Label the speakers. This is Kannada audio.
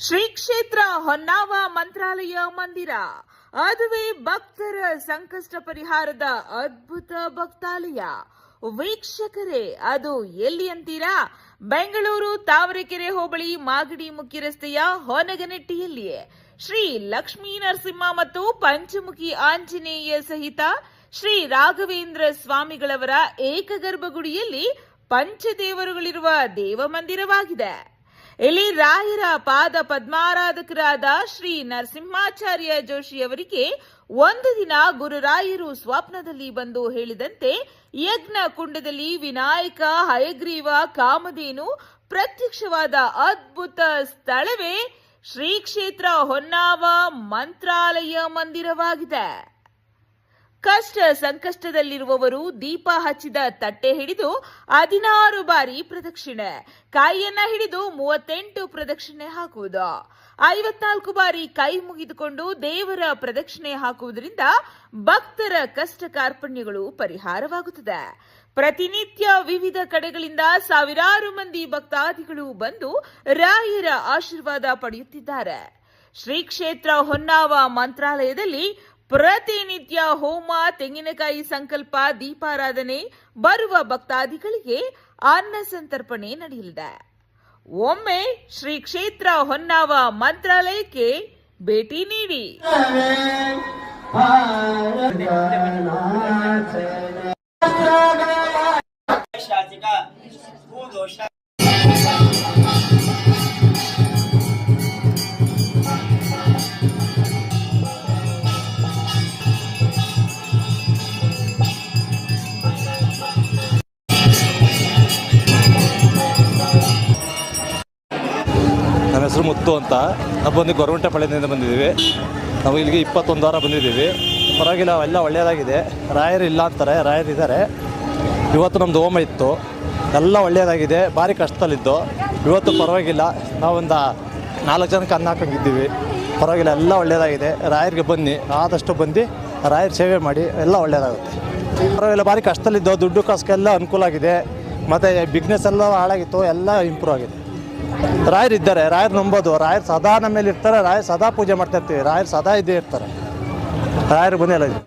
Speaker 1: ಶ್ರೀ ಕ್ಷೇತ್ರ ಹೊನ್ನಾವ ಮಂತ್ರಾಲಯ ಮಂದಿರ ಅದುವೇ ಭಕ್ತರ ಸಂಕಷ್ಟ ಪರಿಹಾರದ ಅದ್ಭುತ ಭಕ್ತಾಲಯ. ವೀಕ್ಷಕರೇ, ಅದು ಎಲ್ಲಿ ಅಂತೀರಾ? ಬೆಂಗಳೂರು ತಾವರೆಕೆರೆ ಹೋಬಳಿ ಮಾಗಡಿ ಮುಖ್ಯ ರಸ್ತೆಯ ಹೊನಗನಟ್ಟಿಯಲ್ಲಿಯೇ ಶ್ರೀ ಲಕ್ಷ್ಮೀ ನರಸಿಂಹ ಮತ್ತು ಪಂಚಮುಖಿ ಆಂಜನೇಯ ಸಹಿತ ಶ್ರೀ ರಾಘವೇಂದ್ರ ಸ್ವಾಮಿಗಳವರ ಏಕಗರ್ಭಗುಡಿಯಲ್ಲಿ ಪಂಚದೇವರುಗಳಿರುವ ದೇವಮಂದಿರವಾಗಿದೆ. ಇಲ್ಲಿ ರಾಯರ ಪಾದ ಪದ್ಮಾರಾಧಕರಾದ ಶ್ರೀ ನರಸಿಂಹಾಚಾರ್ಯ ಜೋಶಿಯವರಿಗೆ ಒಂದು ದಿನ ಗುರುರಾಯರು ಸ್ವಪ್ನದಲ್ಲಿ ಬಂದು ಹೇಳಿದಂತೆ ಯಜ್ಞ ಕುಂಡದಲ್ಲಿ ವಿನಾಯಕ, ಹಯಗ್ರೀವ, ಕಾಮಧೇನು ಪ್ರತ್ಯಕ್ಷವಾದ ಅದ್ಭುತ ಸ್ಥಳವೇ ಶ್ರೀ ಕ್ಷೇತ್ರ ಹೊನ್ನಾವ ಮಂತ್ರಾಲಯ ಮಂದಿರವಾಗಿದೆ. ಕಷ್ಟ ಸಂಕಷ್ಟದಲ್ಲಿರುವವರು ದೀಪ ಹಚ್ಚಿದ ತಟ್ಟೆ ಹಿಡಿದು 16 ಬಾರಿ ಪ್ರದಕ್ಷಿಣೆ, ಕಾಯಿಯನ್ನ ಹಿಡಿದು 38 ಪ್ರದಕ್ಷಿಣೆ ಹಾಕುವುದು, 54 ಬಾರಿ ಕೈ ಮುಗಿದುಕೊಂಡು ದೇವರ ಪ್ರದಕ್ಷಿಣೆ ಹಾಕುವುದರಿಂದ ಭಕ್ತರ ಕಷ್ಟ ಕಾರ್ಪಣ್ಯಗಳು ಪರಿಹಾರವಾಗುತ್ತದೆ. ಪ್ರತಿನಿತ್ಯ ವಿವಿಧ ಕಡೆಗಳಿಂದ ಸಾವಿರಾರು ಮಂದಿ ಭಕ್ತಾದಿಗಳು ಬಂದು ರಾಯರ ಆಶೀರ್ವಾದ ಪಡೆಯುತ್ತಿದ್ದಾರೆ. ಶ್ರೀ ಕ್ಷೇತ್ರ ಹೊನ್ನಾವ ಮಂತ್ರಾಲಯದಲ್ಲಿ ಪ್ರತಿನಿತ್ಯ ಹೋಮ, ತೆಂಗಿನಕಾಯಿ ಸಂಕಲ್ಪ, ದೀಪಾರಾಧನೆ, ಬರುವ ಭಕ್ತಾದಿಗಳಿಗೆ ಅನ್ನ ಸಂತರ್ಪಣೆ ನಡೆಯಲಿದೆ. ಒಮ್ಮೆ ಶ್ರೀ ಕ್ಷೇತ್ರ ಹೊನ್ನಾವ ಮಂತ್ರಾಲಯಕ್ಕೆ ಭೇಟಿ ನೀಡಿ.
Speaker 2: ನನ್ನ ಹೆಸರು ಮುತ್ತು ಅಂತ. ನಾವು ಬಂದು ಗೊರಗುಂಟೆಪಾಳ್ಯದಿಂದ ಬಂದಿದ್ದೀವಿ. ನಾವು ಇಲ್ಲಿಗೆ 21 ವಾರ ಬಂದಿದ್ದೀವಿ. ಪರವಾಗಿಲ್ಲ, ಎಲ್ಲ ಒಳ್ಳೆಯದಾಗಿದೆ. ರಾಯರು ಇಲ್ಲ ಅಂತಾರೆ, ರಾಯರಿದ್ದಾರೆ. ಇವತ್ತು ನಮ್ಮದು ಹೋಮ ಇತ್ತು, ಎಲ್ಲ ಒಳ್ಳೆಯದಾಗಿದೆ. ಭಾರಿ ಕಷ್ಟದಲ್ಲಿದ್ದು ಇವತ್ತು ಪರವಾಗಿಲ್ಲ. ನಾವೊಂದು 4 ಜನಕ್ಕೆ ಅನ್ನ ಹಾಕೊಂಡಿದ್ದೀವಿ. ಪರವಾಗಿಲ್ಲ, ಎಲ್ಲ ಒಳ್ಳೆಯದಾಗಿದೆ. ರಾಯರಿಗೆ ಬನ್ನಿ, ಆದಷ್ಟು ಬಂದು ರಾಯರ ಸೇವೆ ಮಾಡಿ, ಎಲ್ಲ ಒಳ್ಳೆಯದಾಗುತ್ತೆ. ಪರವಾಗಿಲ್ಲ, ಭಾರಿ ಕಷ್ಟದಲ್ಲಿದ್ದು ದುಡ್ಡು ಕಾಸಿಗೆಲ್ಲ ಅನುಕೂಲ ಆಗಿದೆ. ಮತ್ತು ಬಿಸ್ನೆಸ್ ಎಲ್ಲ ಹಾಳಾಗಿತ್ತು, ಎಲ್ಲ ಇಂಪ್ರೂವ್ ಆಗಿದೆ. ರಾಯರು ಇದ್ದಾರೆ, ರಾಯರು ನಂಬೋದು. ರಾಯರು ಸದಾ ನಮ್ಮ ಮೇಲೆ ಇರ್ತಾರೆ. ರಾಯರು ಸದಾ ಪೂಜೆ ಮಾಡ್ತಾ ಇರ್ತೀವಿ. ರಾಯರು ಸದಾ ಇದ್ದೇ ಇರ್ತಾರೆ. ರಾಯರು ಬಂದೇ ಇಲ್ಲ.